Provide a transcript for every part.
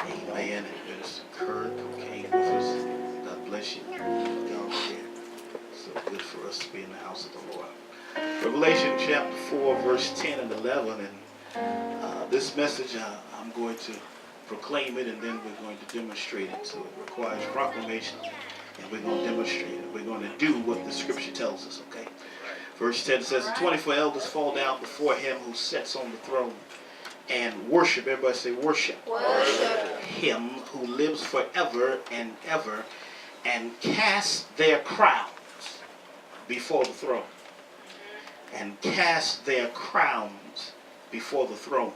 Amen. And Minister Kirk, who came with us. God bless you. Y'all here. So good for us to be in the house of the Lord. Revelation chapter 4, verse 10 and 11. And this message, I'm going to proclaim it, and then we're going to demonstrate it. So it requires proclamation, and we're going to demonstrate it. We're going to do what the scripture tells us, okay? Verse 10 says, the 24 elders fall down before him who sits on the throne and worship. Everybody say worship. Worship him who lives forever and ever, and cast their crowns before the throne. And cast their crowns before the throne,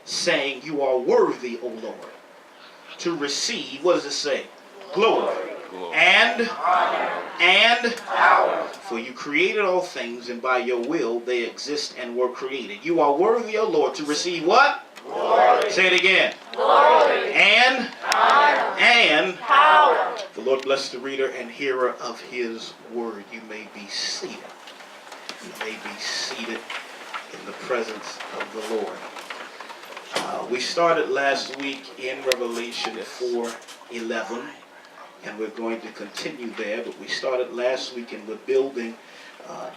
saying, you are worthy, O Lord, to receive, what does it say? Glory. And power. For you created all things, and by your will they exist and were created. You are worthy, O Lord, to receive what? Glory. Say it again. Glory. And honor. And Power. The Lord bless the reader and hearer of his word. You may be seated. You may be seated in the presence of the Lord. We started last week in Revelation 4:11. And we're going to continue there, but we started last week and we're building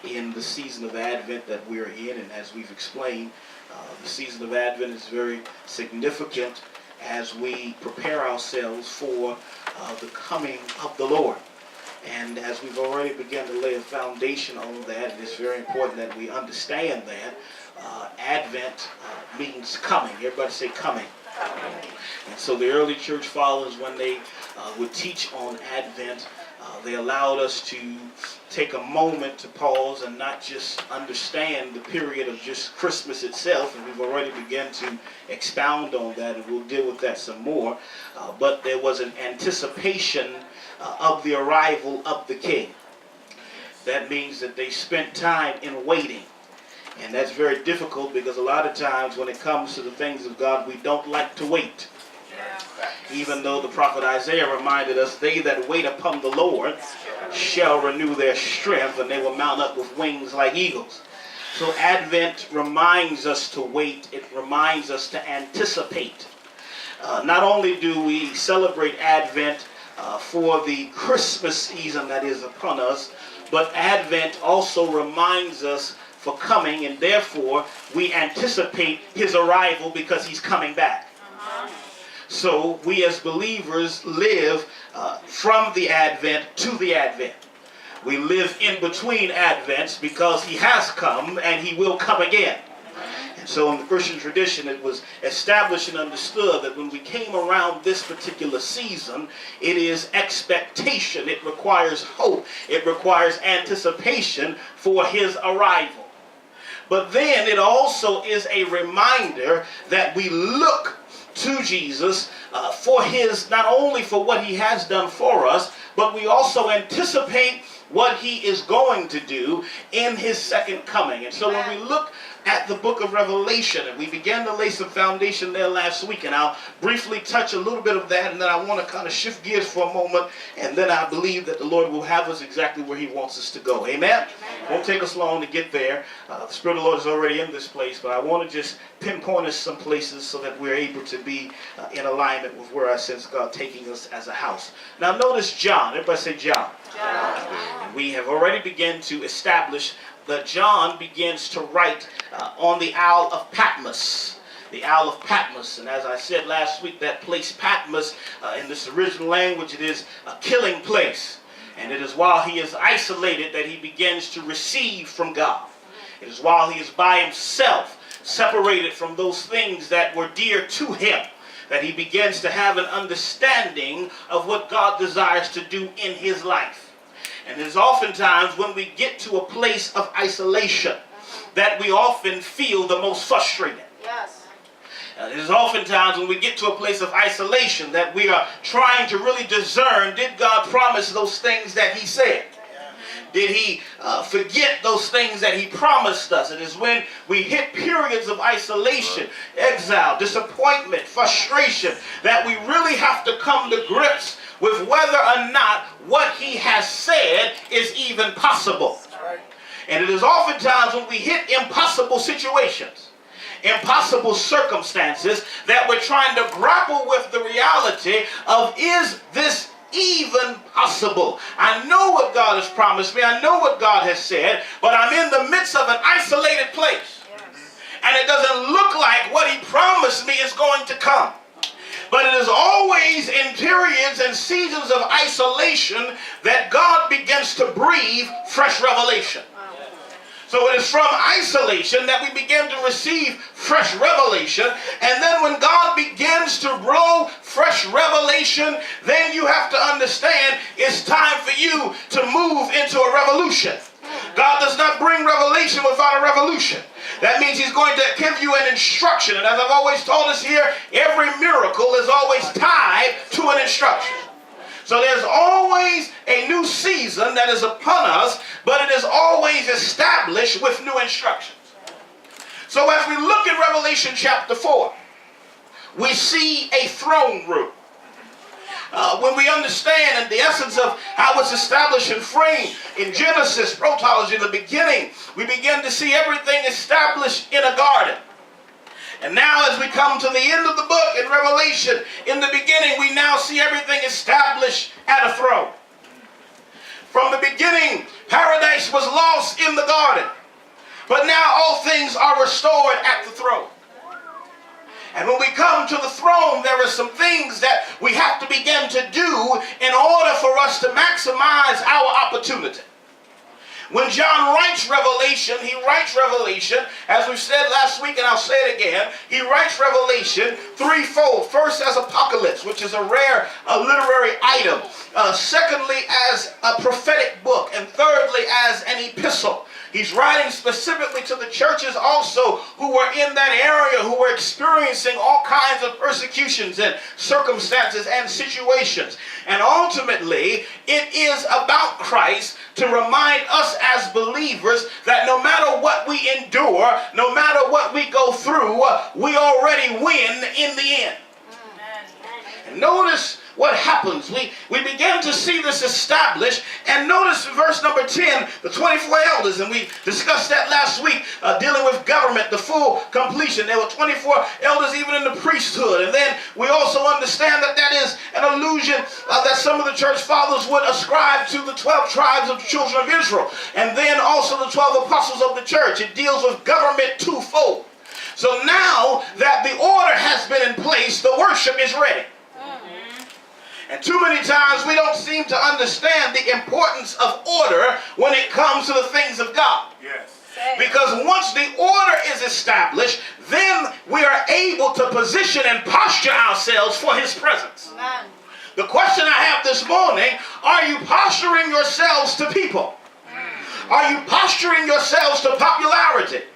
in the season of Advent that we're in. And as we've explained, the season of Advent is very significant as we prepare ourselves for the coming of the Lord. And as we've already begun to lay a foundation on that, it's very important that we understand that Advent means coming. Everybody say coming. And so the early church fathers, when they would teach on Advent, they allowed us to take a moment to pause and not just understand the period of just Christmas itself, and we've already begun to expound on that, and we'll deal with that some more, but there was an anticipation of the arrival of the King. That means that they spent time in waiting. And that's very difficult because a lot of times when it comes to the things of God, we don't like to wait. Even though the prophet Isaiah reminded us, they that wait upon the Lord shall renew their strength, and they will mount up with wings like eagles. So Advent reminds us to wait. It reminds us to anticipate. Not only do we celebrate Advent for the Christmas season that is upon us, but Advent also reminds us for coming, and therefore we anticipate his arrival because he's coming back. So we as believers live from the Advent to the Advent. We live in between Advents because he has come and he will come again. And so in the Christian tradition, it was established and understood that when we came around this particular season, it is expectation. It requires hope. It requires anticipation for his arrival. But then it also is a reminder that we look to Jesus for his, not only for what he has done for us, but we also anticipate what he is going to do in his second coming. And so when we look at the book of Revelation, and we began to lay some foundation there last week, and I'll briefly touch a little bit of that, and then I want to kind of shift gears for a moment, and then I believe that the Lord will have us exactly where he wants us to go. Amen? Won't take us long to get there. The Spirit of the Lord is already in this place, but I want to just pinpoint us some places so that we're able to be in alignment with where I sense God taking us as a house. Now notice John. Everybody say John. And we have already begun to establish that John begins to write on the Isle of Patmos. The Isle of Patmos. And as I said last week, that place Patmos, in this original language, it is a killing place. And it is while he is isolated that he begins to receive from God. It is while he is by himself, separated from those things that were dear to him, that he begins to have an understanding of what God desires to do in his life. And it is oftentimes when we get to a place of isolation that we often feel the most frustrated. Yes. It is oftentimes when we get to a place of isolation that we are trying to really discern, did God promise those things that he said? Did he forget those things that he promised us? It is when we hit periods of isolation, exile, disappointment, frustration, that we really have to come to grips with whether or not what he has said is even possible. And it is oftentimes when we hit impossible situations impossible circumstances that we're trying to grapple with the reality of, is this even possible? I know what God has promised me. I know what God has said, but I'm in the midst of an isolated place. And it doesn't look like what he promised me is going to come. But it is always in periods and seasons of isolation that God begins to breathe fresh revelation. So it is from isolation that we begin to receive fresh revelation. And then when God begins to blow fresh revelation, then you have to understand it's time for you to move into a revolution. God does not bring revelation without a revolution. That means he's going to give you an instruction. And as I've always told us here, every miracle is always tied to an instruction. So there's always a new season that is upon us, but it is always established with new instructions. So as we look at Revelation chapter 4, we see a throne room. When we understand the essence of how it's established and framed in Genesis, protology, in the beginning, we begin to see everything established in a garden. And now as we come to the end of the book in Revelation, in the beginning, we now see everything established at a throne. From the beginning, paradise was lost in the garden. But now all things are restored at the throne. And when we come to the throne, there are some things that we have to begin to do in order for us to maximize our opportunity. When John writes Revelation, he writes Revelation, as we said last week, and I'll say it again, he writes Revelation threefold. First as Apocalypse, which is a rare literary item. Secondly, as a prophetic book. And thirdly, as an epistle. He's writing specifically to the churches also who were in that area, who were experiencing all kinds of persecutions and circumstances and situations. And ultimately, it is about Christ to remind us as believers that no matter what we endure, no matter what we go through, we already win in the end. And notice what happens. We begin to see this established. And notice verse number 10, the 24 elders, and we discussed that last week, dealing with government, the full completion. There were 24 elders even in the priesthood. And then we also understand that that is an allusion that some of the church fathers would ascribe to the 12 tribes of the children of Israel. And then also the 12 apostles of the church. It deals with government twofold. So now that the order has been in place, the worship is ready. And too many times we don't seem to understand the importance of order when it comes to the things of God. Yes. Because once the order is established, then we are able to position and posture ourselves for his presence. Amen. The question I have this morning, are you posturing yourselves to people? Are you posturing yourselves to popularity?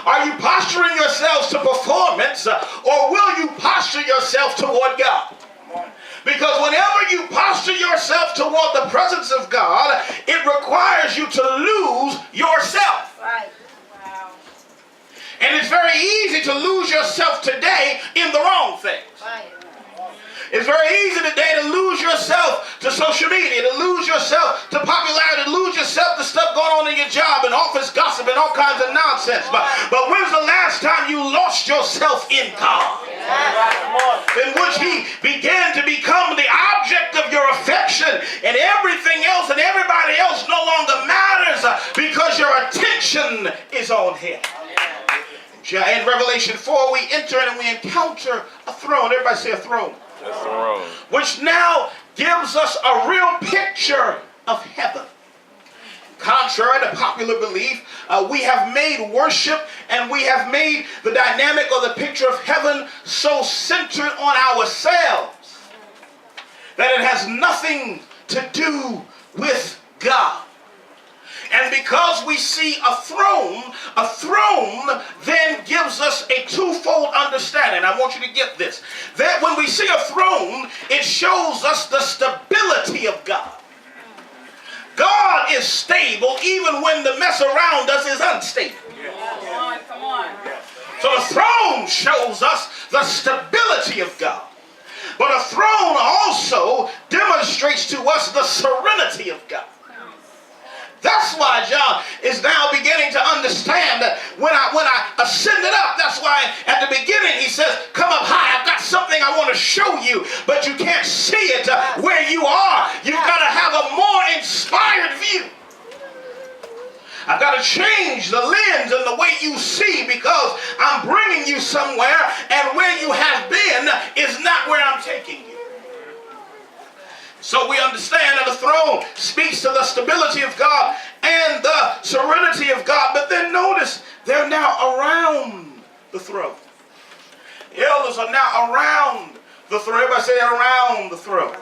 Are you posturing yourselves to performance? Or will you posture yourself toward God? Because whenever you posture yourself toward the presence of God, it requires you to lose yourself. Right. Wow. And it's very easy to lose yourself today in the wrong things. Right. It's very easy today to lose yourself to social media, to lose yourself to popularity, to lose yourself to stuff going on in your job and office gossip and all kinds of nonsense. But when's the last time you lost yourself in God? In which he began to become the object of your affection, and everything else and everybody else no longer matters because your attention is on him. In Revelation 4, we enter and we encounter a throne. Everybody say a throne. The throne. Which now gives us a real picture of heaven. Contrary to popular belief, we have made worship and we have made the dynamic or the picture of heaven so centered on ourselves that it has nothing to do with God. And because we see a throne then gives us a twofold understanding. I want you to get this. That when we see a throne, it shows us the stability of God. God is stable even when the mess around us is unstable. Come on. So the throne shows us the stability of God. But a throne also demonstrates to us the serenity of God. That's why John is now beginning to understand that when I ascended up. That's why at the beginning he says, come up high. I've got something I want to show you, but you can't see it where you are. You've got to have a more inspired view. I've got to change the lens and the way you see, because I'm bringing you somewhere, and where you have been is not where I'm taking you. So we understand that the throne speaks to the stability of God and the serenity of God. But then notice, they're now around the throne. The elders are now around the throne. Everybody say around the throne.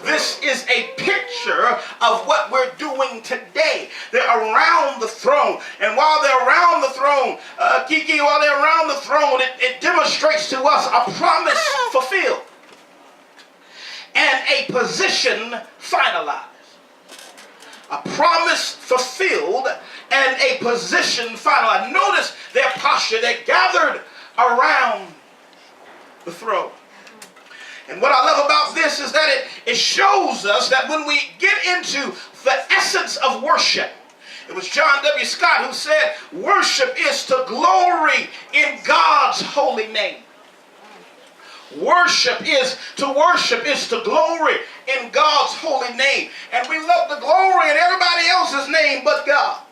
This is a picture of what we're doing today. They're around the throne. And while they're around the throne, Kiki, while they're around the throne, it demonstrates to us a promise fulfilled and a position finalized. A promise fulfilled and a position finalized. Notice their posture. They're gathered around the throne. And what I love about this is that it shows us that when we get into the essence of worship, it was John W. Scott who said, worship is to glory in God's holy name. Worship is to glory in God's holy name. And we love the glory in everybody else's name but God.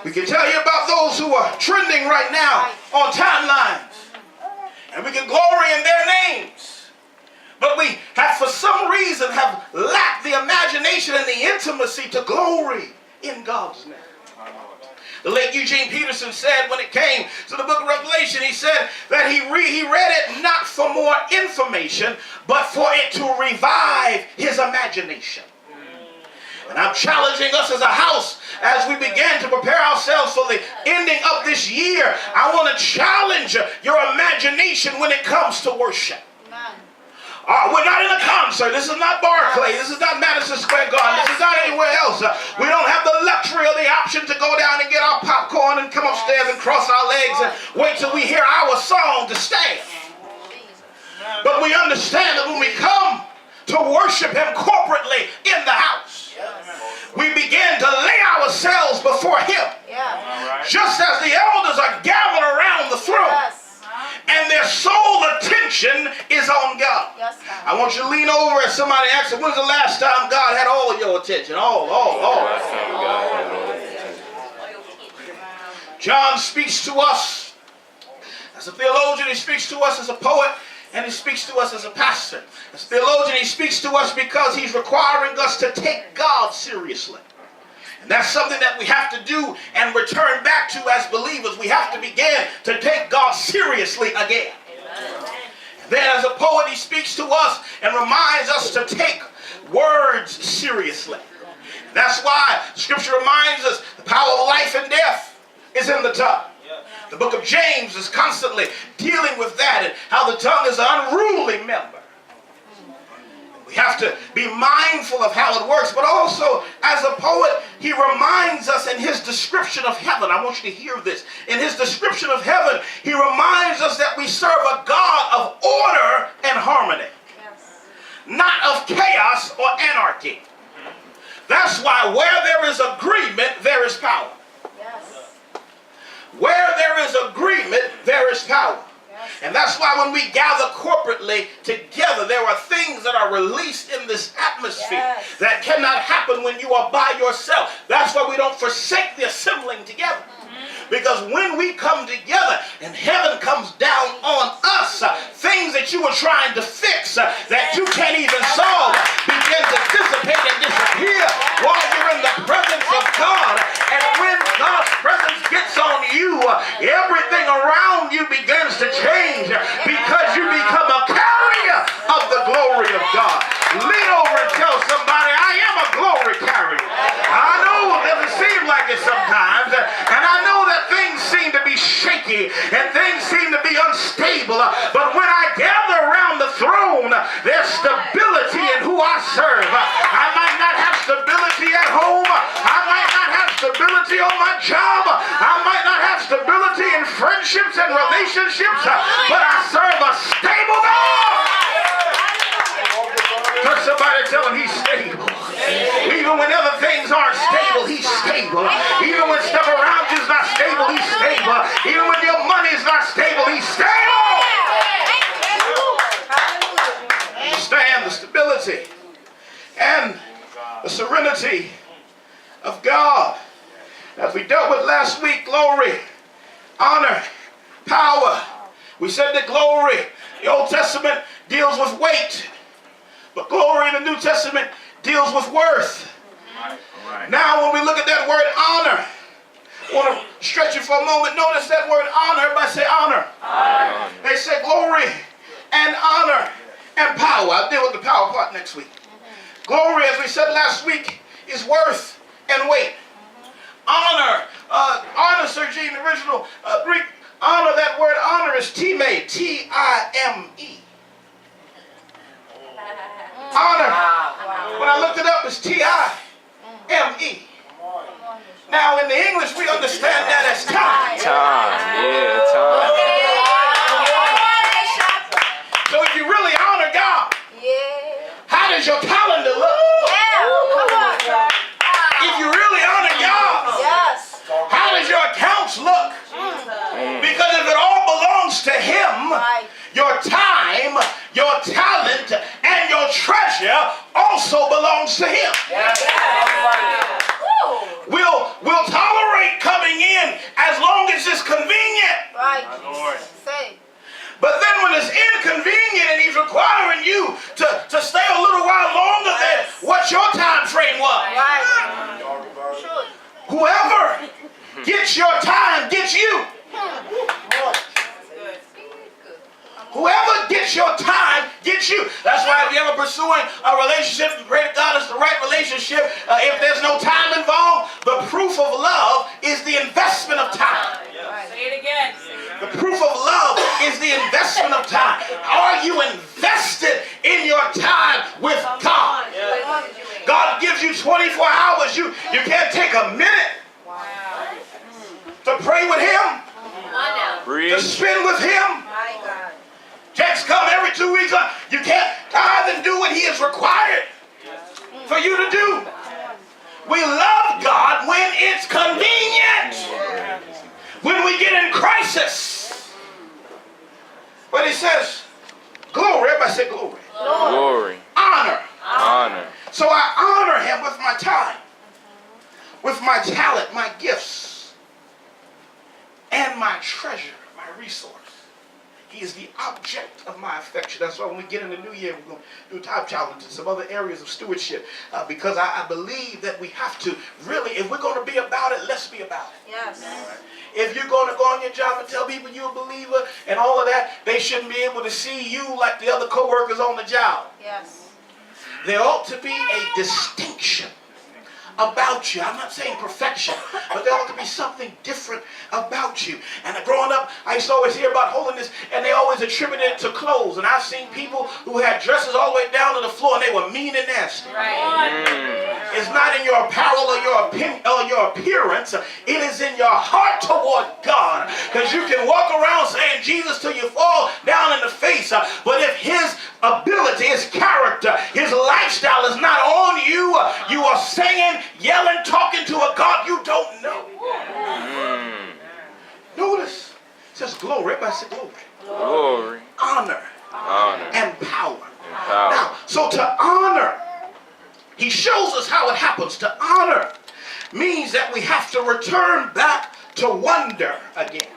We can tell you about those who are trending right now on timelines. And we can glory in their names. But we have, for some reason, have lacked the imagination and the intimacy to glory in God's name. The late Eugene Peterson said when it came to the book of Revelation, he said that he read it not for more information, but for it to revive his imagination. And I'm challenging us as a house as we begin to prepare ourselves for the ending of this year. I want to challenge your imagination when it comes to worship. We're not in a concert. This is not Barclay. This is not Madison Square Garden. This is not anywhere else. We don't have the luxury or the option to go down and get our popcorn and come upstairs and cross our legs and wait till we hear our song to stand. But we understand that when we come to worship him corporately in the house, we begin to lay ourselves before him. Just as the elders are gathered around the throne. And their sole attention is on God. I want you to lean over at somebody and ask them, when's the last time God had all of your attention? All. John speaks to us as a theologian. He speaks to us as a poet. And he speaks to us as a pastor. As a theologian, he speaks to us because he's requiring us to take God seriously. And that's something that we have to do and return back to as believers. We have to begin to take God seriously again. Amen. Then as a poet, he speaks to us and reminds us to take words seriously. That's why Scripture reminds us the power of life and death is in the tongue. The book of James is constantly dealing with that and how the tongue is an unruly member. We have to be mindful of how it works, but also as a poet, he reminds us in his description of heaven. I want you to hear this. In his description of heaven, he reminds us that we serve a God of order and harmony, not of chaos or anarchy. That's why where there is agreement, there is power. Where there is agreement, there is power. And that's why when we gather corporately together, there are things that are released in this atmosphere that cannot happen when you are by yourself. That's why we don't forsake the assembling together. Because when we come together and heaven comes down on us, things that you were trying to fix, that you can't even solve, begin to dissipate and disappear while you're in the presence of God. And when God's presence gets on you, everything around you begins to change because you become a carrier of the glory of God. Lean over and tell somebody, I am a glory carrier. I know it doesn't seem like it sometimes, and I know that things seem to be shaky and things seem to be unstable, but when I gather around the throne, there's stability in who I serve. I might not have stability at home. I might not have stability on my job. I might not have stability in friendships and relationships, but I serve a stable God. Touch somebody, tell him he's stable. Even when other things aren't stable, he's stable. Even and the serenity of God. As we dealt with last week, glory, honor, power. We said that glory, the Old Testament deals with weight, but glory in the New Testament deals with worth. Now when we look at that word honor, I want to stretch it for a moment. Notice that word honor. Everybody say honor. Honor. They say glory and honor and power. I'll deal with the power part next week. Glory, as we said last week, is worth and weight. Honor, honor, Sir Gene, the original Greek, honor, that word honor is time, T-I-M-E. Honor, when I looked it up, it's T-I-M-E. Now, in the English, we understand that as time. Time, yeah, time. So if you really honor God, how does your calendar look? If you really honor God, how does your accounts look? Because if it all belongs to Him, your time, your talent, and your treasure also belongs to Him. We'll tolerate coming in as long as it's convenient. But then when it's inconvenient and He's requiring you to stay a little while longer than what your time frame was. Whoever gets your time gets you. Whoever gets your time gets you. That's why if you're ever pursuing a relationship, pray to God it's the right relationship. If there's no time involved, the proof of love is the investment of time. Say it again. The proof of love is the investment of time. Are you invested in your time with God? God gives you 24 hours. You can't take a minute to pray with Him, to spend with Him. Checks come every 2 weeks. You can't tithe and do what He is required for you to do. We love God when it's convenient. When we get in crisis. But He says, glory. Everybody say glory. Glory. Honor. Honor. So I honor Him with my time, with my talent, my gifts, and my treasure, my resource. He is the object of my affection. That's why when we get in the new year, we're going to do time challenge and some other areas of stewardship. Because I believe that we have to really, if we're going to be about it, let's be about it. Yes. If you're going to go on your job and tell people you're a believer and all of that, they shouldn't be able to see you like the other co-workers on the job. Yes. There ought to be a distinction about you. I'm not saying perfection, but there ought to be something different about you. And growing up, I used to always hear about holiness, and they always attributed it to clothes. And I've seen people who had dresses all the way down to the floor, and they were mean and nasty. It's not in your apparel or your appearance. It is in your heart toward God. Because you can walk around saying Jesus till you fall down in the face. But if His ability, His character, His lifestyle is not on you, you are singing, yelling, talking to a God you don't know. Notice, it says glory. Everybody say glory. Glory. Honor. Honor. And power. And power. Now, so to honor, He shows us how it happens. To honor means that we have to return back to wonder again.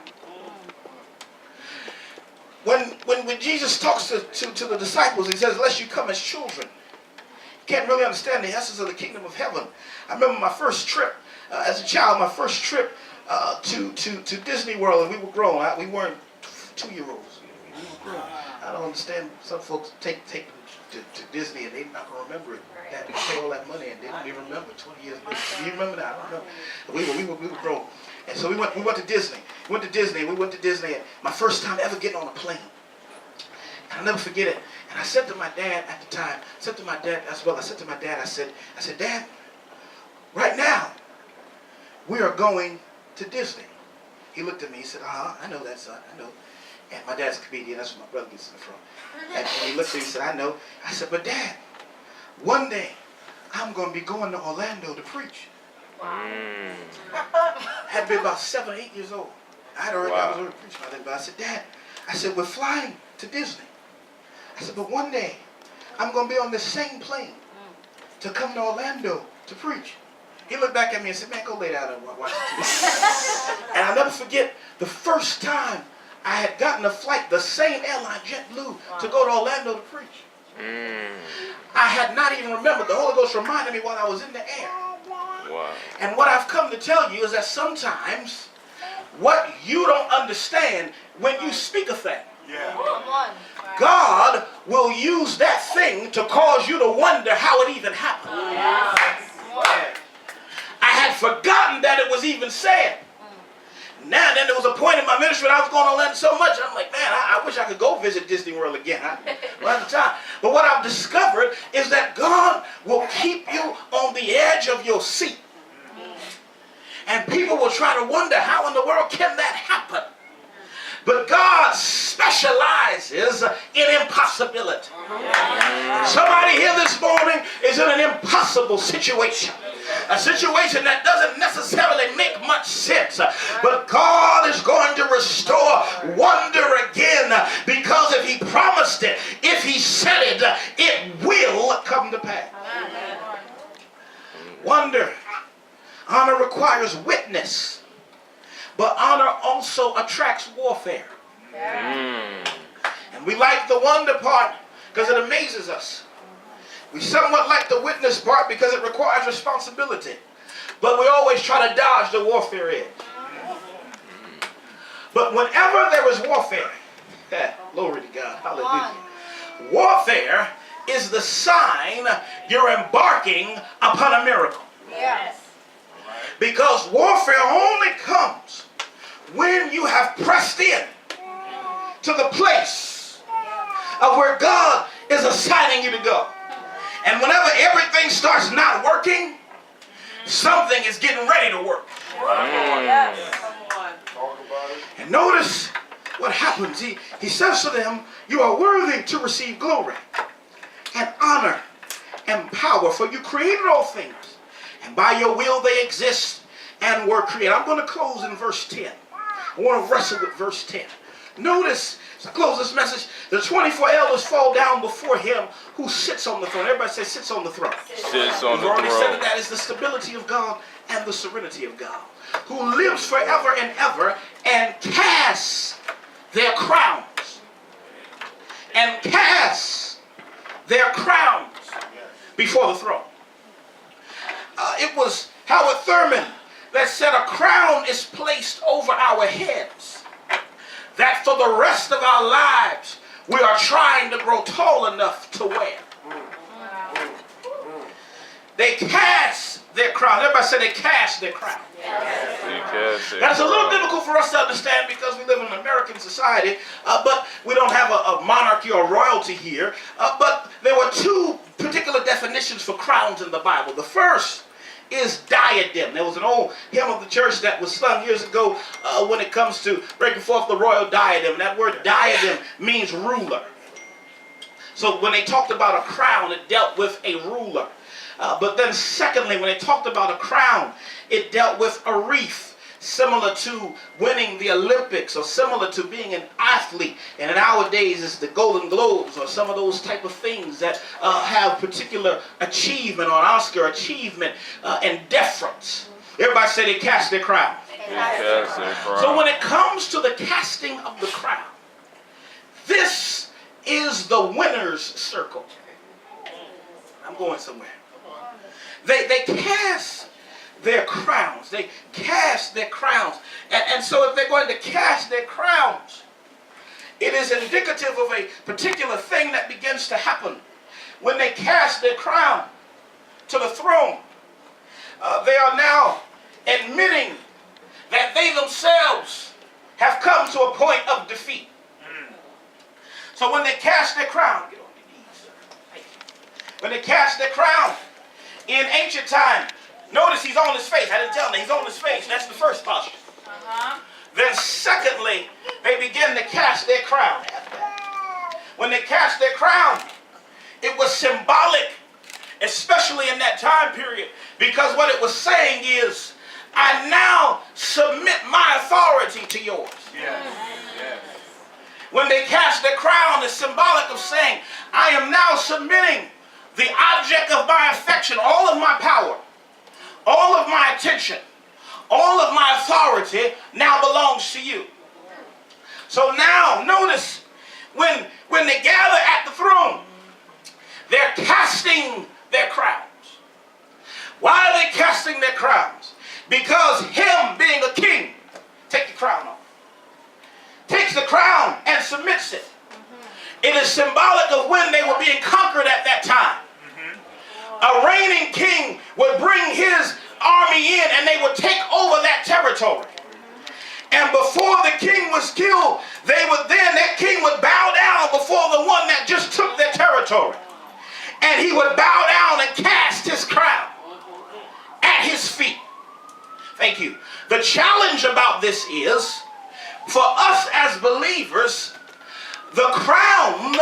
When Jesus talks to the disciples, He says, "Unless you come as children, you can't really understand the essence of the kingdom of heaven." I remember my first trip as a child, my first trip to Disney World, and we were grown. We weren't 2-year-olds. We were grown. I don't understand. Some folks take to Disney and they're not going to remember it. That they pay all that money and they don't even remember 20 years later. Do you remember that? I don't know. We were grown. And so we went to Disney. We went to Disney, and my first time ever getting on a plane. And I'll never forget it. And I said to my dad at the time, I said to my dad, I said, "Dad, right now, we are going to Disney." He looked at me, he said, "I know that, son, I know." And my dad's a comedian, that's where my brother gets it from. And he looked at me and said, "I know." I said, "But Dad, one day, I'm going to be going to Orlando to preach." I had been about 7 or 8 years old. I was already preaching by then, but I said, "Dad," I said, "we're flying to Disney." I said, "But one day, I'm going to be on this same plane, to come to Orlando to preach. He looked back at me and said, man, go lay down and watch the TV. And I'll never forget the first time I had gotten a flight, the same airline, JetBlue, to go to Orlando to preach. I had not even remembered. The Holy Ghost reminded me while I was in the air. Wow. And what I've come to tell you is that sometimes what you don't understand when you speak a thing, God will use that thing to cause you to wonder how it even happened. I had forgotten that it was even said. Now, then there was a point in my ministry when I was going to Orlando so much, I'm like, man, I wish I could go visit Disney World again. Well, at the time. But what I've discovered is that God will keep you on the edge of your seat. And people will try to wonder, how in the world can that happen? But God specializes in impossibility. Somebody here this morning is in an impossible situation. A situation that doesn't necessarily make much sense. But God is going to restore wonder again, because if he promised it, if he said it, it will come to pass. Wonder. Honor requires witness. But honor also attracts warfare. And we like the wonder part because it amazes us. We somewhat like the witness part because it requires responsibility. But we always try to dodge the warfare edge. But whenever there is warfare, glory to God, hallelujah. Warfare is the sign you're embarking upon a miracle. Yes. Because warfare only comes when you have pressed in to the place of where God is assigning you to go. And whenever everything starts not working, something is getting ready to work. And notice what happens. He says to them, you are worthy to receive glory and honor and power, for you created all things, and by your will they exist and were created. I'm going to close in verse 10. I want to wrestle with verse 10. Notice, as I close this message, the 24 elders fall down before him who sits on the throne. Everybody say, sits on the throne. Sits on the We've already said throne. that is the stability of God and the serenity of God, who lives forever and ever, and casts their crowns. And casts their crowns before the throne. It was Howard Thurman that said a crown is placed over our heads, that for the rest of our lives we are trying to grow tall enough to wear. They cast their crown. Everybody say they cast their crown. That's a little difficult for us to understand because we live in an American society, but we don't have a monarchy or royalty here. But there were two particular definitions for crowns in the Bible. The first is diadem. There was an old hymn of the church that was sung years ago when it comes to breaking forth the royal diadem. And that word diadem means ruler. So when they talked about a crown, it dealt with a ruler. But then secondly, when they talked about a crown, it dealt with a wreath, similar to winning the Olympics or similar to being an athlete. And nowadays it's the Golden Globes or some of those type of things that have particular achievement or Oscar achievement and deference. Everybody say they cast their crown. So when it comes to the casting of the crown, this is the winner's circle. I'm going somewhere. They cast their crowns. They cast their crowns. And so if they're going to cast their crowns, it is indicative of a particular thing that begins to happen. When they cast their crown to the throne, they are now admitting that they themselves have come to a point of defeat. So when they cast their crown, get on your knees. When they cast their crown, in ancient time, notice he's on his face. I didn't tell them, he's on his face. That's the first posture. Then secondly, they begin to cast their crown. When they cast their crown, it was symbolic, especially in that time period, because what it was saying is, I now submit my authority to yours. When they cast their crown, it's symbolic of saying, I am now submitting the object of my affection affection, all of my power, all of my attention, all of my authority now belongs to you. So now notice when they gather at the throne, they're casting their crowns. Why are they casting their crowns? Because him being a king, take the crown off, takes the crown and submits it. It is symbolic of when they were being conquered at that time. A reigning king would bring his army in and they would take over that territory. And before the king was killed, that king would bow down before the one that just took their territory. And he would bow down and cast his crown at his feet. Thank you. The challenge about this is, for us as believers, the crown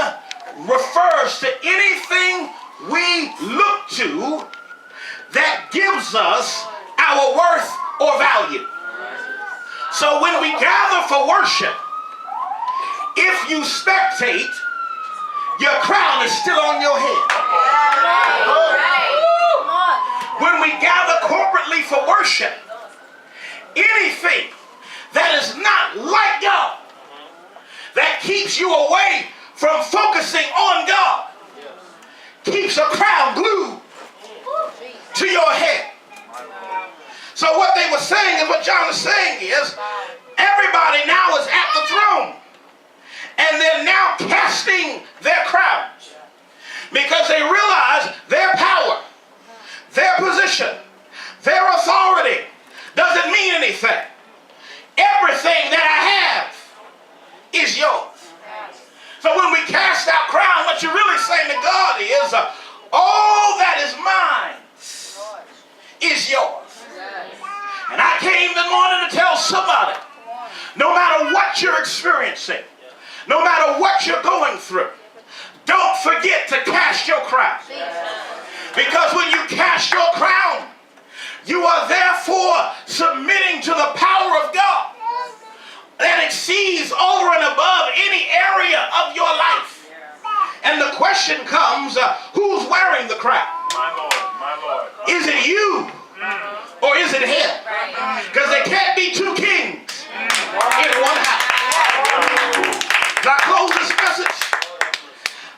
refers to anything we look to that gives us our worth or value. So when we gather for worship, if you spectate, your crown is still on your head. When we gather corporately for worship, anything that is not like God, that keeps you away from focusing on God, keeps a crown glued to your head. So what they were saying and what John is saying is, everybody now is at the throne, and they're now casting their crowns because they realize their power, their position, their authority doesn't mean anything. Everything that I have is yours. So when we cast our crown, what you're really saying to God is, all that is mine is yours. And I came this morning to tell somebody, no matter what you're experiencing, no matter what you're going through, don't forget to cast your crown. Because when you cast your crown, you are therefore submitting to the power of God that exceeds over and above any area of your life. And the question comes, who's wearing the crown? My Lord. Is it you or is it him? Because there can't be two kings in one house. As I close this message,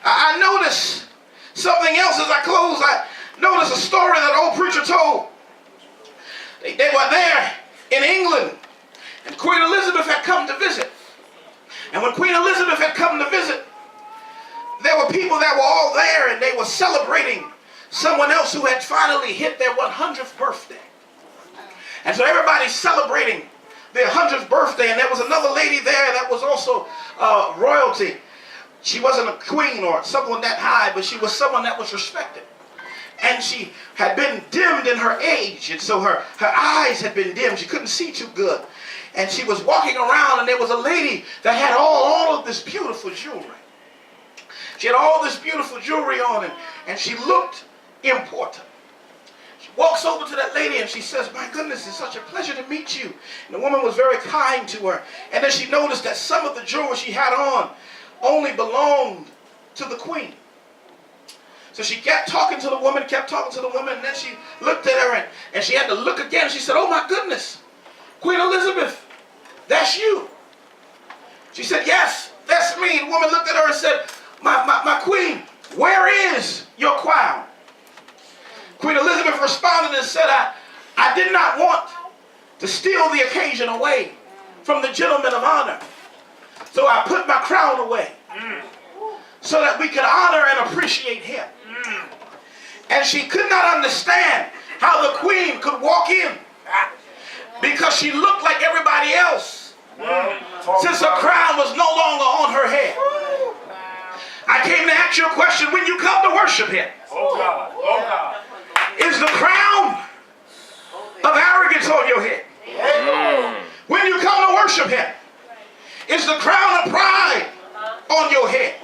I notice something else as I close. I notice a story that old preacher told. They were there in England, and Queen Elizabeth had come to visit. And when Queen Elizabeth had come to visit, there were people that were all there, and they were celebrating someone else who had finally hit their 100th birthday. And so everybody's celebrating their 100th birthday, and there was another lady there that was also royalty. She wasn't a queen or someone that high, but she was someone that was respected. And she had been dimmed in her age, and so her eyes had been dimmed. She couldn't see too good. And she was walking around, and there was a lady that had all of this beautiful jewelry. She had all this beautiful jewelry on, and she looked important. She walks over to that lady, and she says, "My goodness, it's such a pleasure to meet you." And the woman was very kind to her. And then she noticed that some of the jewelry she had on only belonged to the queen. So she kept talking to the woman, and then she looked at her, and she had to look again. She said, "Oh my goodness, Queen Elizabeth, that's you." She said, "Yes, that's me." The woman looked at her and said, my queen, where is your crown?" Queen Elizabeth responded and said, I did not want to steal the occasion away from the gentleman of honor. So I put my crown away so that we could honor and appreciate him. And she could not understand how the queen could walk in because she looked like everybody else since her crown was no longer on her head. I came to ask you a question. When you come to worship him, is the crown of arrogance on your head? When you come to worship him, is the crown of pride on your head?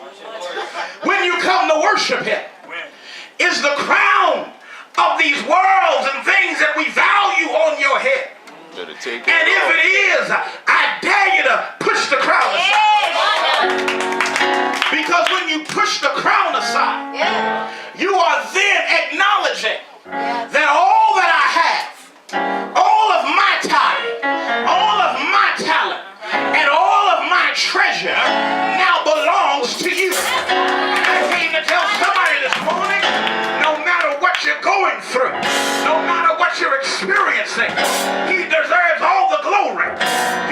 When you come to worship him, is the crown of these worlds and things that we value on your head? And if it is, I dare you to push the crown aside. Because when you push the crown aside, you are then acknowledging through. No matter what you're experiencing, he deserves all the glory.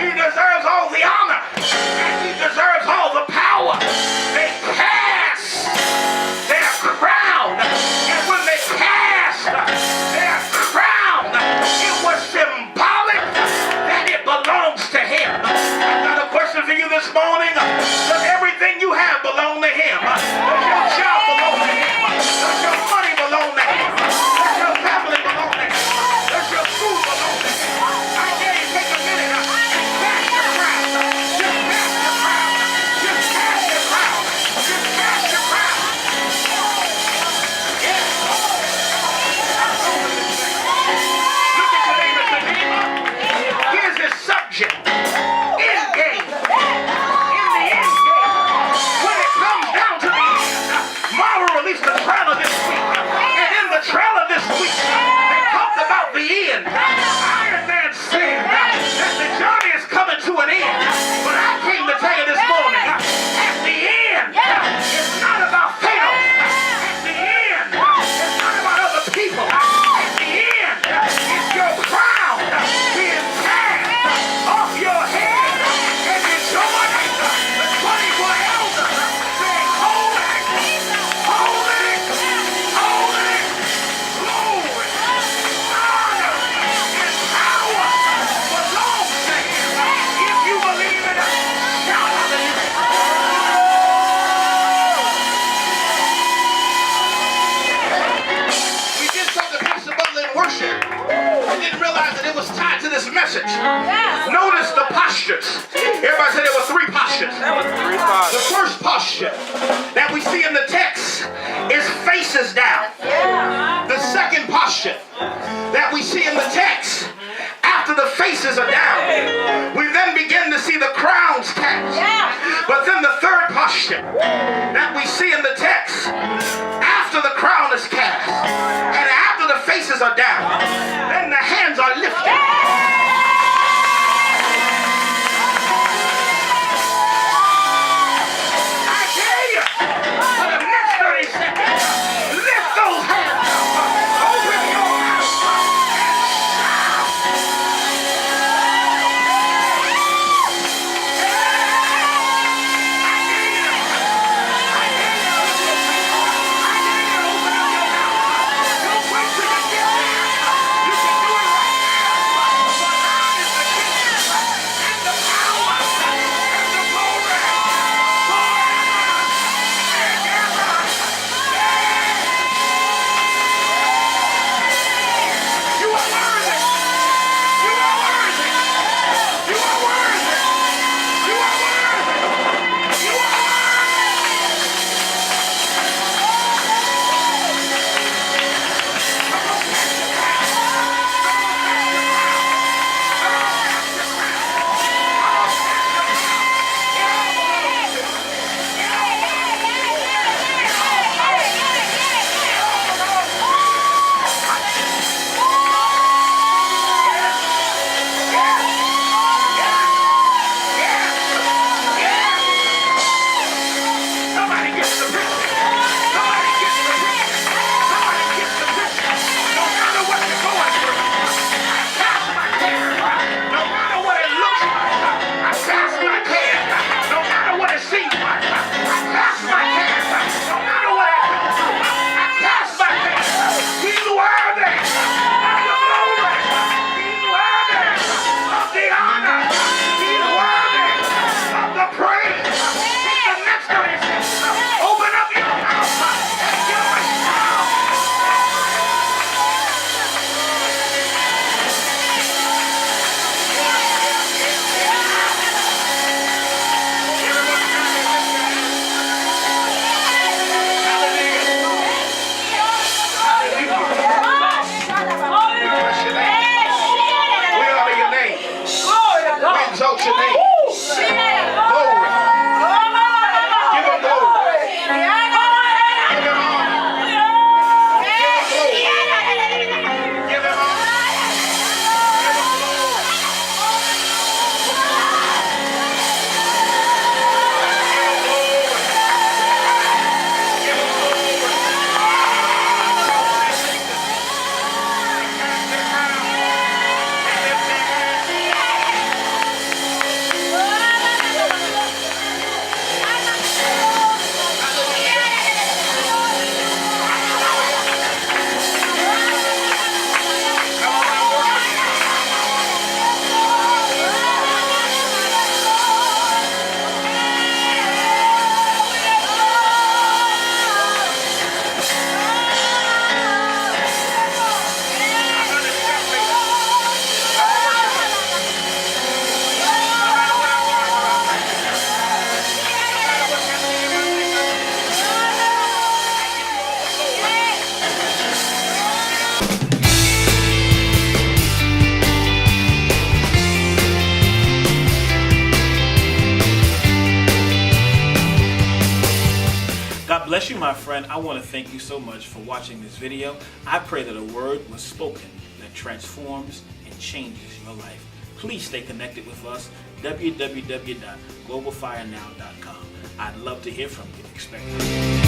He deserves all the honor. And he deserves all the power. They cast their crown. And when they cast their crown, it was symbolic that it belongs to him. I've got a question for you this morning. Does everything you have belong to him? Does your job belong to him? Does your money belong to him? Does your family belong to him? Does your food belong to him? I dare you take a minute and cast your crown. Just cast your crown. Just cast your crown. Just cast your crown. Yes. Look at your neighbor. Say, neighbor, here's his subject. End game. In the end game. When it comes down to the end, Mara released the trailer this week. And in the trailer this week, they talked about the end. Iron Man said that the journey is coming to an end. But I came to tell you this morning, at the end, it's not about Thanos. At the end, it's not about other people. At the end, it's your crown being cast off your head. And it's someone the 24 elders saying, holy, holy, holy, glory, honor, and power belongs to him. If you believe it, shout hallelujah. We did something to Pastor Butler in worship. I didn't realize that it was tied to this message. Notice the postures. Everybody said there were three postures. The first posture that we see in the text is faces down. The second posture that we see in the text, after the faces are down, we then begin to see the crowns cast. But then the third posture that we see in the text, after the crown is cast and after the faces are down, then the hands are lifted. I tell you, for the next 30 seconds, lift those hands up, open your mouth, and shout. God bless you, my friend. I want to thank you so much for watching this video. I pray that a word was spoken that transforms and changes your life. Please stay connected with us, www.globalfirenow.com. I'd love to hear from you. Expect